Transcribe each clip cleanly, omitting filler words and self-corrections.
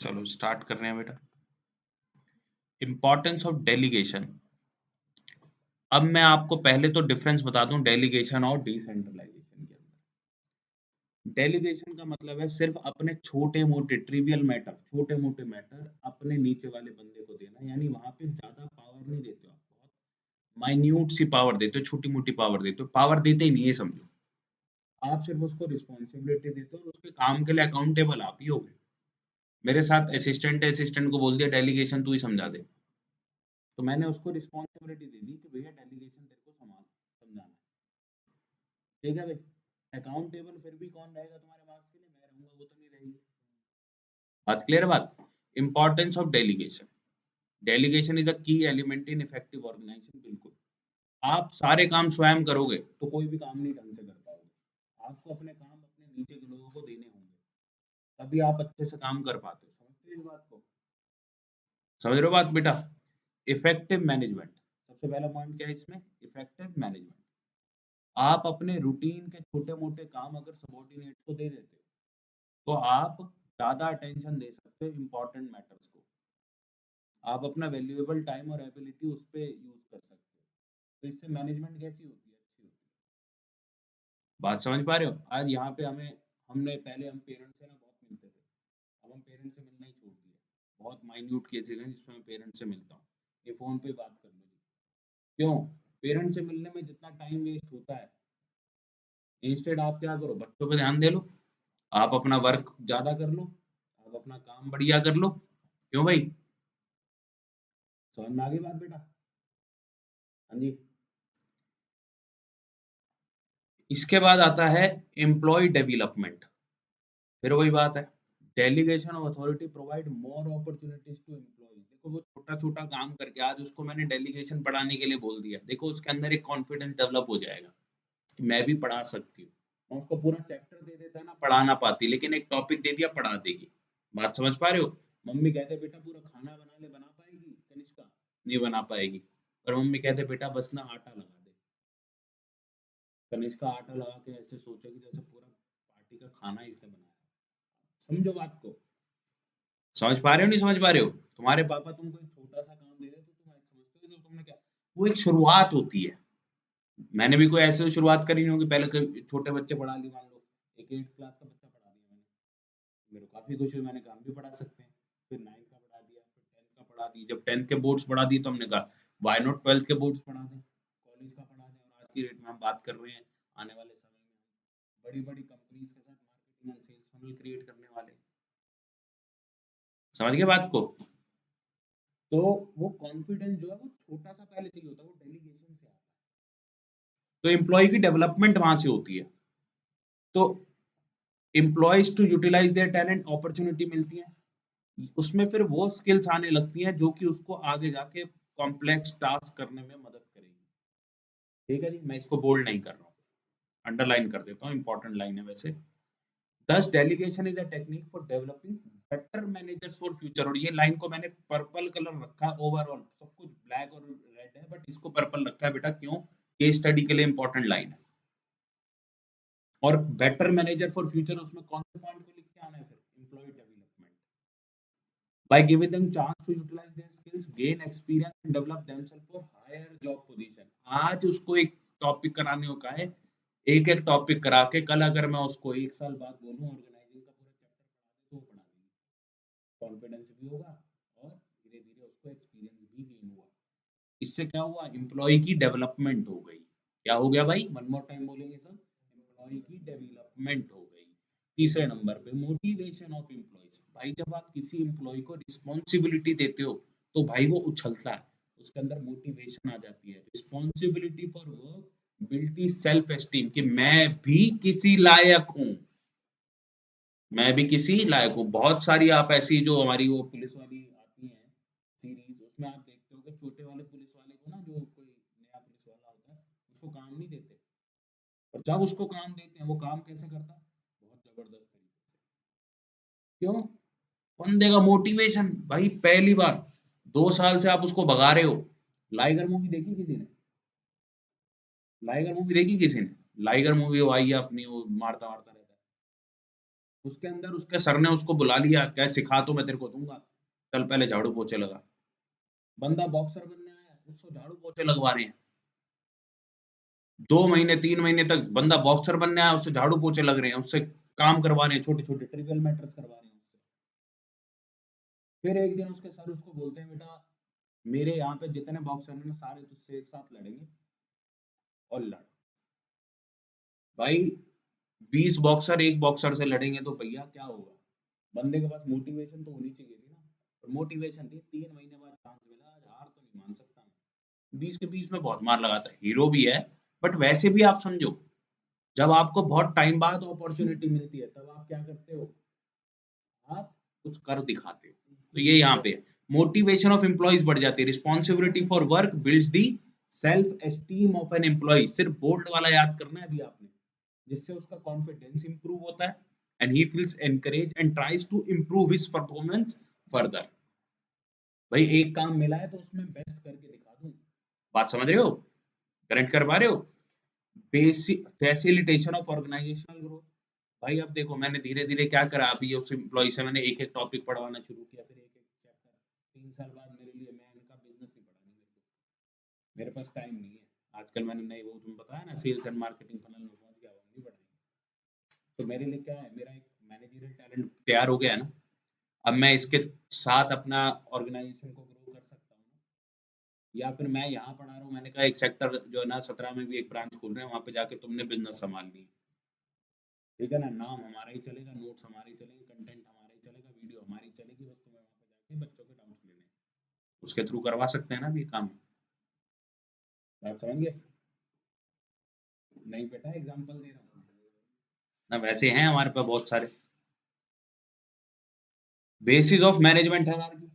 चलो स्टार्ट कर रहे हैं बेटा। Importance of delegation. अब मैं आपको पहले तो डिफरेंस बता दूं डेलीगेशन और डिसेंट्रलाइजेशन के अंदर। डेलीगेशन का मतलब है सिर्फ अपने छोटे मोटे ट्रिवियल मैटर, छोटे मोटे मैटर अपने नीचे वाले बंदे को देना, यानी वहां पे ज्यादा पावर नहीं देते हो आप, बहुत माइन्यूट सी पावर देते हो, छोटी मोटी पावर देते हो, पावर देते ही नहीं है समझो। आप सिर्फ उसको रिस्पॉन्सिबिलिटी देते हो और उसके काम के लिए अकाउंटेबल आप ही होगे। मेरे साथ असिस्टेंट को बोल दिया डेलीगेशन तू ही समझा दे, तो मैंने उसको रिस्पॉन्सिबिलिटी दे दी कि भैया डेलीगेशन तेरे को समझाना है। ठीक है भाई, अकाउंटेबल फिर भी कौन रहेगा तुम्हारे मार्क्स के लिए? मैं रहूंगा, वो तो नहीं रहेगी। बात क्लियर है? बात importance of delegation. Delegation is a की एलिमेंट इन इफेक्टिव ऑर्गेनाइजेशन। बिल्कुल, आप सारे काम स्वयं करोगे तो कोई भी काम नहीं ढंग से कर पाओगे। आपको अपने काम अपने नीचे के लोगों को देने होंगे, तभी आप अच्छे से काम कर पाते हो। समझते हो इस बात को? समझ रहे हो बात बेटा? इफेक्टिव मैनेजमेंट, सबसे पहला पॉइंट क्या है इसमें? Effective management. आप अपने रूटीन के छोटे मोटे काम अगर सबॉर्डिनेट को दे देते हो तो आप ज्यादा अटेंशन दे सकते हो इंपॉर्टेंट मैटर्स को। आप अपना वैल्यूएबल टाइम और एबिलिटी उस पर यूज कर सकते हो। तो इससे मैनेजमेंट कैसी होती है? अच्छी होती है। बात समझ पा रहे हो? आज यहाँ पे हमने पहले हम पेरेंट्स से ना बहुत मिलते थे, अब हम पेरेंट्स से मिलना ही छोड़ दिया। बहुत माइन्यूट केसेस हैं जिसमें मैं पेरेंट्स से मिलता हूँ, ये फोन पे बात कर लो जी। क्यों? पेरेंट्स से मिलने में जितना टाइम वेस्ट होता है, इंस्टेड आप क्या करो, बच्चों पे ध्यान दे लो, आप अपना वर्क ज्यादा कर लो, आप अपना काम बढ़िया कर लो। क्यों भाई? समझ में आ गई बात बेटा? हाँ जी। इसके बाद आता है एम्प्लॉय डेवलपमेंट। फिर वही बात है, delegation of authority provide more opportunities to employees. देखो वो छोटा छोटा काम करके आज उसको मैंने डेलीगेशन पढ़ाने के लिए बोल दिया, देखो उसके अंदर एक कॉन्फिडेंस डेवलप हो जाएगा कि मैं भी पढ़ा सकती हूँ। मैं उसको पूरा चैप्टर दे देता है ना, पढ़ा ना पाती, लेकिन एक टॉपिक दे दिया पढ़ा देगी। बात समझ पा रहे हो? मम्मी कहते बेटा पूरा खाना बना पाएगी कनिष्का? नहीं बना पाएगी। और मम्मी कहते बेटा बस ना आटा लगा दे। कनिष्का आटा लगा के ऐसे सोचेगी जैसे पूरा पार्टी का खाना ही इसने बनाया। समझो बात को? समझ पा रहे हो नहीं समझ पा रहे हो? तुम्हारे पापा तुमको एक छोटा सा काम दे दे तो तुम ऐसे समझते हो कि तुमने क्या, वो एक शुरुआत होती है। मैंने भी कोई ऐसे शुरुआत करी नहीं होगी, पहले कोई छोटे बच्चे पढ़ा ली, मान लो एक 8th क्लास का बच्चा पढ़ा दिया मैंने, मेरे को काफी खुशी हुई, मैंने कहा हम भी पढ़ा सकते हैं। फिर 9th का पढ़ा दिया, फिर 10th का पढ़ा दिया, जब 10th के बोर्ड्स पढ़ा दिए तो हमने कहा व्हाई नॉट 12th के बोर्ड्स पढ़ा दें, कॉलेज का पढ़ा दें। और आज की डेट में हम बात कर रहे हैं आने वाले समय में बड़ी बड़ी कंपनीज के साथ marketing and sales funnel create करने वाले। समझ गए बात को? तो वो कॉन्फिडेंस जो है वो छोटा सा पहले चाहिए होता है, वो डेलीगेशन से आता है। तो एम्प्लॉय की डेवलपमेंट वहां से होती है। तो employees to utilize their talent, opportunity मिलती है, उसमें फिर वो स्किल्स आने लगती हैं जो कि उसको आगे जाके कॉम्प्लेक्स टास्क करने में मदद करेगी। ठीक है जी, मैं इसको बोल्ड नहीं कर रहा हूँ, अंडरलाइन कर देता हूँ, इंपॉर्टेंट लाइन है वैसे। Thus delegation is a technique for developing better managers for future। और ये लाइन को मैंने पर्पल कलर रखा है, ओवरऑल सब कुछ ब्लैक और रेड है बट इसको पर्पल रखा है बेटा, क्यों? केस स्टडी के लिए इंपॉर्टेंट लाइन है। और बेटर मैनेजर फॉर फ्यूचर, उसमें कौन से पॉइंट को लिख के आना है फिर? Employee development. By giving them chance to utilize their skills, gain experience and develop themselves for higher job position। आज उसको एक टॉपिक कराने को कहा है, एक एक टॉपिक करा के कल अगर मैं उसको एक साल बाद बोलूं ऑर्गेनाइजिंग का पूरा चैप्टर पढ़ा दे तो वो पढ़ा देगी। कॉन्फिडेंस भी होगा और धीरे धीरे उसको एक्सपीरियंस भी गेन हुआ। इससे क्या हुआ? एम्प्लॉय की डेवलपमेंट हो गई। क्या हो गया भाई? वन मोर टाइम बोलेंगे सब, एम्प्लॉय की डेवलपमेंट हो गई। तीसरे नंबर पे मोटिवेशन ऑफ एम्प्लॉयज। भाई जब आप किसी एम्प्लॉय को रिस्पॉन्सिबिलिटी देते हो तो भाई वो उछलता है, उसके अंदर मोटिवेशन आ जाती है। Responsibility for work build self esteem कि मैं भी किसी लायक हूँ, मैं भी किसी लायक हूँ। बहुत सारी आप ऐसी जो हमारी वो पुलिस वाली आती हैं सीरीज, उसमें आप देखते हो कि छोटे वाले पुलिस वाले को ना, जो कोई नया पुलिस वाला होता है उसको काम नहीं देते, और जब उसको काम देते हैं वो काम कैसे करता है? बहुत जबरदस्त तरीके से। क्यों? बंदे का मोटिवेशन। भाई पहली बार 2 साल से आप उसको भगा रहे हो। लाइगर मूवी देखी किसी ने? लाइगर मूवी देखी किसी ने? लाइगर मूवी वो आई है अपनी, वो मारता मारता रहता है, उसके अंदर उसके सर ने उसको बुला लिया, क्या सिखा तो मैं तेरे को दूंगा, चल पहले झाड़ू पोछे लगा। बंदा बॉक्सर बनने आया, उसको झाड़ू पोछे लगवा रहे हैं। 2 महीने 3 महीने तक बंदा बॉक्सर बनने आया, उससे झाड़ू पोछे लग रहे हैं, उससे काम करवा रहे हैं, छोटे छोटे ट्रिवियल मैटर्स करवा रहे हैं उससे। फिर एक दिन उसके सर उसको बोलते हैं, बेटा मेरे यहाँ पे जितने बॉक्सर हैं ना सारे तुझसे एक साथ लड़ेंगे, और लड़। भाई 20 बॉक्सर एक बॉक्सर से लड़ेंगे तो भैया क्या होगा? बंदे के पास मोटिवेशन तो होनी चाहिए थी ना, और मोटिवेशन थी। 3 महीने बाद चांस मिला, आज हार तो नहीं मान सकता मैं। 20 के 20 में बहुत मार लगाता है, हीरो भी है। बट वैसे भी आप समझो, जब आपको बहुत टाइम बाद अपॉर्चुनिटी मिलती है तब आप क्या करते हो? आप कुछ कर दिखाते हो। तो ये यहाँ पे मोटिवेशन ऑफ एम्प्लॉइज बढ़ जाती है। Responsibility for work builds the self esteem of an employee. सिर्फ बोल्ड वाला याद करना है अभी आपने, जिससे उसका कॉन्फिडेंस इंप्रूव होता है, and he feels encourage and tries to improve his performance further. भाई एक काम मिला है तो उसमें बेस्ट करके दिखा दूं। बात समझ रहे हो? करेक्ट कर पा रहे हो? Basic facilitation of organizational growth. भाई अब देखो मैंने धीरे धीरे क्या करा, अभी उस एम्प्लॉय से मैंने एक एक टॉपिक पढ़वाना शुरू किया, फिर एक एक चैप्टर। 3 साल बाद मेरे लिए, मैं इनका बिजनेस नहीं पढ़ानी, मेरे पास टाइम नहीं है आजकल। मैंने नहीं, वो तुम्हें बताया ना, सेल्स एंड मार्केटिंग फनल में पहुंच गया, वो नहीं पढ़ाएंगे। तो मेरे लिए क्या है, मेरा एक मैनेजरियल टैलेंट तैयार हो गया है ना, अब मैं इसके साथ अपना ऑर्गेनाइजेशन को ग्रो कर सकता हूँ ना। या फिर मैं यहाँ पढ़ा रहा हूँ, मैंने कहा एक सेक्टर जो है ना 17 में भी एक ब्रांच खोल रहे हैं, वहाँ पे जाके तुमने बिजनेस संभालनी है। ठीक है ना, नाम हमारा ही चलेगा, नोट्स हमारे ही चलेंगे, कंटेंट हमारा ही चलेगा, वीडियो हमारी चलेगी, बस तुम्हें वहाँ पे जाके बच्चों के डाउट्स लेने हैं। उसके थ्रू करवा सकते हैं ना अभी काम। बात समझ गए? नहीं बेटा, एग्जांपल दे रहा हूँ ना, वैसे हैं हमारे पास बहुत सारे। Basis of management hierarchy.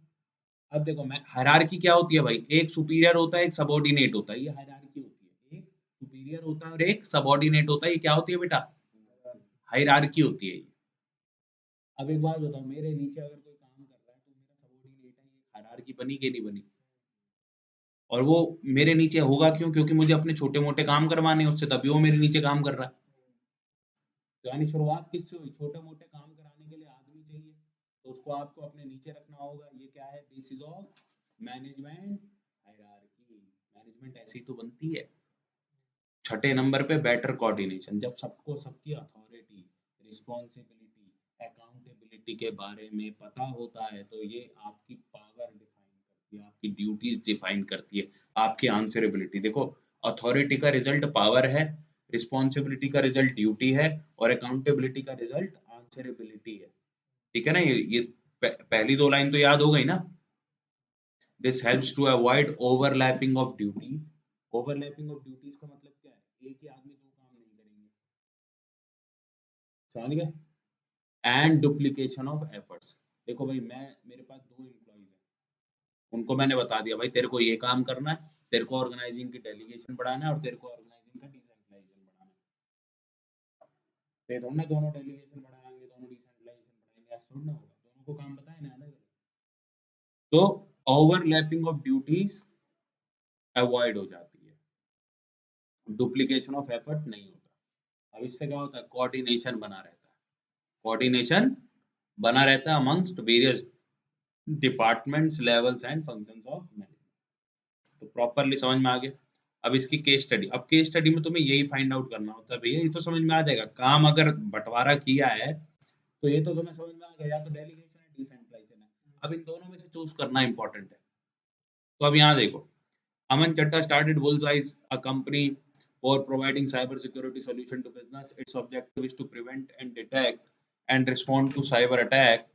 अब देखो मैं, हायरार्की क्या होती है भाई? एक सुपीरियर होता है, एक सबऑर्डिनेट होता है, ये हायरार्की होती है। एक सुपीरियर होता है और एक सबऑर्डिनेट होता है, ये क्या होती है बेटा? हायरार्की होती है ये। अब एक बात बताओ, मेरे नीचे अगर कोई काम कर रहा है तो मेरा सबऑर्डिनेट है, ये हायरार्की बनी कि नहीं बनी? और वो मेरे नीचे होगा क्यों? क्योंकि मुझे अपने छोटे मोटे काम करवाने हैं उससे, तभी वो मेरे नीचे काम कर रहा है। तो यानी शुरुआत किससे हुई? छोटे मोटे काम कराने के लिए आदमी चाहिए, तो उसको आपको अपने नीचे रखना होगा। ये क्या है? Basis of management hierarchy. Management ऐसी तो बनती है। छठे नंबर पे बेटर कोऑर्डिनेशन। जब सबको सबकी अथॉरिटी, रिस्पॉन्सिबिलिटी, अकाउंटेबिलिटी के बारे में पता होता है तो ये आपकी पावर डिफाइन करती है, आपकी ड्यूटीज डिफाइन करती है, आपकी आंसरेबिलिटी। देखो अथॉरिटी का रिजल्ट पावर है, रिस्पॉन्सिबिलिटी का रिजल्ट ड्यूटी है, और अकाउंटेबिलिटी का रिजल्ट आंसरेबिलिटी है। ठीक है ना? ये पहली 2 लाइन तो याद हो गई ना? This helps to avoid overlapping of duties. Overlapping of duties का मतलब क्या है? एक ही आदमी दो काम नहीं करेंगे, समझ गए? And duplication of efforts. देखो भाई, मैं, मेरे पास 2 एम्प्लॉइज हैं, उनको मैंने बता दिया भाई तेरे को ये काम करना है, तेरे को ऑर्गेनाइजिंग की डेलीगेशन बढ़ाना है, और तेरे को ऑर्गेनाइजिंग का डिसेंट्रलाइजेशन बढ़ाना है। तो ये थोड़ा ना दोनों डेलीगेशन बढ़ाएंगे, दोनों डिसेंट्रलाइजेशन बढ़ाएंगे, ऐसा थोड़ा ना होगा। दोनों को काम बताए ना अलग अलग। तो ओवरलैपिंग ऑफ ड्यूटीज अवॉइड हो जाती है, डुप्लीकेशन ऑफ एफर्ट नहीं होता। अब इससे क्या होता है? कोऑर्डिनेशन बना रहता है। कोऑर्डिनेशन बना रहता है amongst various departments, levels and functions of management. तो प्रॉपरली समझ में आ गया। अब इसकी केस स्टडी, अब केस स्टडी में तुम्हें यही फाइंड आउट करना होता है भैया, ये तो समझ में आ जाएगा, काम अगर बंटवारा किया है तो ये तो तुम्हें समझ में आ गया, या तो डेलीगेशन है, डिसेंट्रलाइजेशन है। अब इन दोनों में से चूज करना इंपॉर्टेंट है। तो अब यहाँ देखो, Aman Chatta started Bullseye, a company for providing cybersecurity solution to business. Its objective is to prevent and detect and respond to cyber attack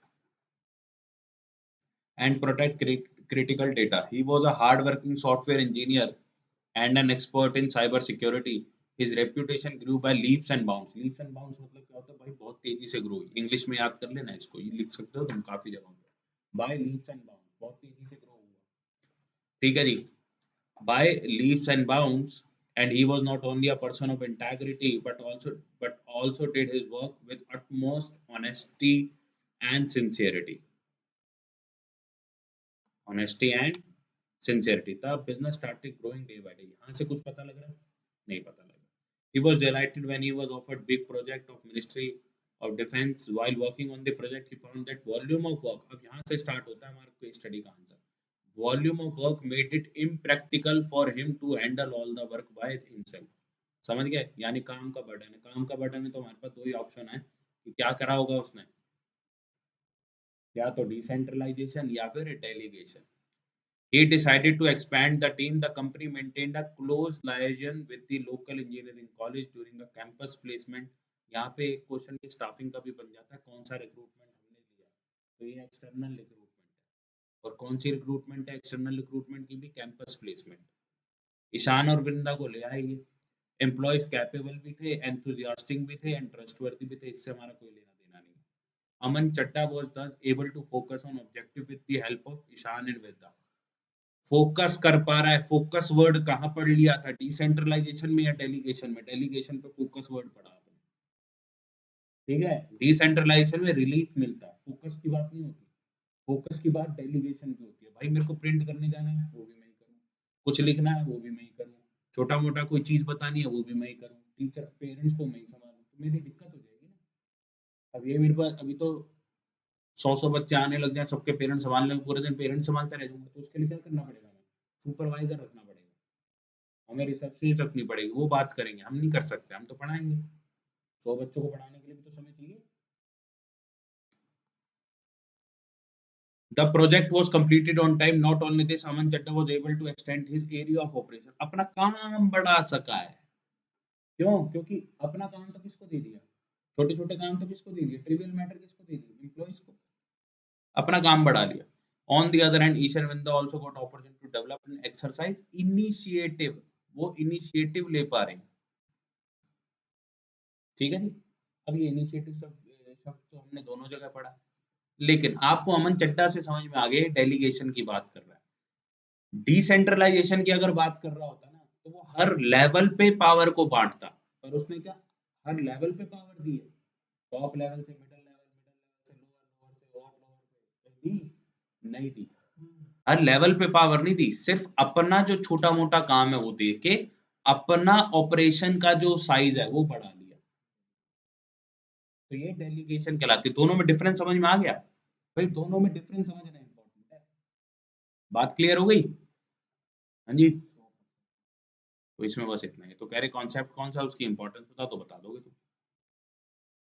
and protect critical data. He was a hard-working software engineer and an expert in cyber security. His reputation grew by leaps and bounds. Leaps and bounds मतलब क्या होता है भाई? बहुत तेजी से grow हुई। English में याद कर लेना इसको, ये लिख सकते हो तुम काफी जगहों पे। By leaps and bounds, बहुत तेजी से ग्रो हुआ। ठीक है जी? By leaps and bounds, and he was not only a person of integrity but also did his work with utmost honesty and sincerity. Honesty and sincerity. The business started growing day by day. यहाँ से कुछ पता लग रहा है? नहीं पता लगा। He was delighted when he was offered big project of ministry of defense while working on the project he found that volume of work, अब यहाँ से start होता है हमारा केस स्टडी का answer, volume of work made it impractical for him to handle all the work by himself। समझ गए, यानी काम का बर्डन है, काम का बर्डन है तो हमारे पास दो ही ऑप्शन है कि क्या करा होगा उसने, या तो डिसेंट्रलाइजेशन या फिर delegation. He decided to expand the team. The company maintained a close liaison with the local engineering college during a campus placement। यहाँ पे एक क्वेश्चन की स्टाफिंग का भी बन जाता है, कौन सा रिक्रूटमेंट हमने लिया, तो ये एक्सटर्नल रिक्रूटमेंट है। और कौन सी रिक्रूटमेंट है एक्सटर्नल रिक्रूटमेंट की भी, कैंपस प्लेसमेंट। ईशान और वृंदा को ले आए ये, एम्प्लॉयज कैपेबल भी थे, एंथुसियास्टिक भी थे एंड ट्रस्टवर्दी भी थे, इससे हमारा कोई लेना देना नहीं। अमन चड्डा was thus able to focus on objective with the help of Ishan and Vrinda. Focus कर पा रहा है, फोकस वर्ड कहाँ पढ़ लिया था, डिसेंट्रलाइजेशन में या डेलीगेशन में, डेलीगेशन पे फोकस वर्ड पढ़ा आपने, ठीक है। डिसेंट्रलाइजेशन में रिलीफ मिलता है, फोकस की बात नहीं होती, फोकस की बात डेलीगेशन की होती है। भाई मेरे को प्रिंट करने जाना है, वो भी मैं ही करूँ, कुछ लिखना है वो भी मैं ही करूँ, छोटा मोटा कोई चीज बतानी है वो भी मैं ही करूँ, टीचर पेरेंट्स को मैं ही संभालूं, तो मेरी दिक्कत हो जाएगी ना। अब ये मेरे पास अभी तो 100 बच्चे आने लग जाए, सबके पेरेंट्स संभालने में पूरे दिन पेरेंट्स संभालते रह जाऊंगा, तो उसके लिए क्या करना पड़ेगा, हमें सुपरवाइजर रखना पड़ेगा, हमें रिसेप्शनिस्ट रखनी पड़ेगी, वो बात करेंगे, हम नहीं कर सकते, हम तो पढ़ाएंगे। 100 बच्चों को पढ़ाने के लिए भी तो समय चाहिए। The project was completed on time. Not only this, Aman Chadda was able to extend his area of operation। अपना काम बढ़ा सका है, क्यों, क्योंकि अपना काम तो किसको दे दिया, छोटे छोटे काम तो किसको दे दिए, ट्रिवियल मैटर किसको दे दिए, एम्प्लॉइज को, अपना काम बढ़ा लिया। On the other hand, Ishan Vinda also got opportunity to develop and exercise initiative। वो इनिशिएटिव ले पा रहे हैं, ठीक है जी। अब ये इनिशिएटिव शब्द तो हमने दोनों जगह पढ़ा, लेकिन आपको अमन चड्डा से समझ में आ गया डेलीगेशन की बात कर रहा है। डिसेंट्रलाइजेशन की अगर बात कर रहा होता ना, तो वो हर लेवल पे पावर को बांटता, पर उसने क्या, हर लेवल पे पावर दी है, टॉप लेवल से मिडिल लेवल से लोअर, लोअर से और लोअर पे दी नहीं दी, हर लेवल पे पावर नहीं दी, सिर्फ अपना जो छोटा मोटा काम है वो देख के अपना ऑपरेशन का जो साइज है वो बढ़ा लिया, तो ये डेलीगेशन कहलाती है। दोनों में डिफरेंस समझ में आ गया भाई, दोनों में डिफरेंस समझना इंपॉर्टेंट है। बात क्लियर हो गई, हाँ जी। तो इसमें बस इतना ही, तो कह रहे कॉन्सेप्ट कौन सा, उसकी इंपॉर्टेंस बता, तो बता दोगे तुम।